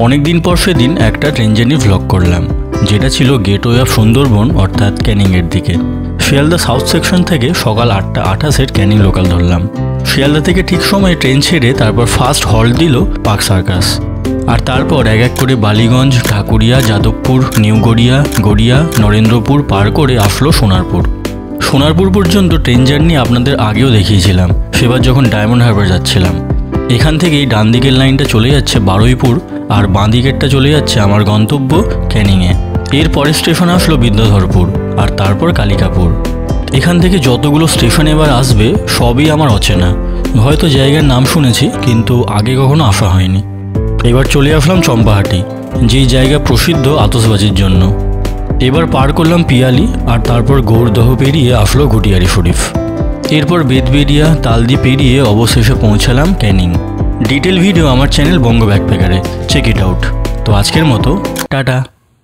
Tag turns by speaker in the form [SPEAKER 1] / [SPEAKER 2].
[SPEAKER 1] অনেক দিন পর সেদিন একটা ট্রেন জার্নি ভ্লগ করলাম, যেটা ছিল গেটওয়ে অফ সুন্দরবন অর্থাৎ ক্যানিংয়ের দিকে। শিয়ালদা সাউথ সেকশন থেকে সকাল 8:28 ক্যানিং লোকাল ধরলাম। শিয়ালদা থেকে ঠিক সময়ে ট্রেন ছেড়ে তারপর ফার্স্ট হল্ট দিল পার্ক সার্কাস। আর তারপর এক এক করে বালিগঞ্জ, ঢাকুরিয়া, যাদবপুর, নিউ গড়িয়া, গড়িয়া, নরেন্দ্রপুর পার করে আসলো সোনারপুর। সোনারপুর পর্যন্ত ট্রেন জার্নি আপনাদের আগেও দেখিয়েছিলাম, সেবার যখন ডায়মন্ড হারবার যাচ্ছিলাম। এখান থেকেই ডান দিকের লাইনটা চলে যাচ্ছে বারুইপুর আর বাঁ দিকেরটা চলে যাচ্ছে আমার গন্তব্য ক্যানিংয়ে। এর পরের স্টেশন আসলো বিদ্যাধরপুর আর তারপর কালিকাপুর। এখান থেকে যতগুলো স্টেশন এবার আসবে সবই আমার অচেনা, হয়তো জায়গার নাম শুনেছি কিন্তু আগে কখনো আসা হয়নি। এবার চলে আসলাম চম্পাহাটি, যেই জায়গা প্রসিদ্ধ আতশবাজির জন্য। এবার পার করলাম পিয়ালি আর তারপর গৌরদহ পেরিয়ে আসলো ঘুটিয়ারি শরীফ। এরপর বেদবেরিয়া, তালদি পেরিয়ে অবশেষে পৌঁছালাম ক্যানিং। ডিটেল ভিডিও আমার চ্যানেল বঙ্গ ব্যাকপ্যাকারে, চেক ইট আউট। তো আজকের মতো টাটা।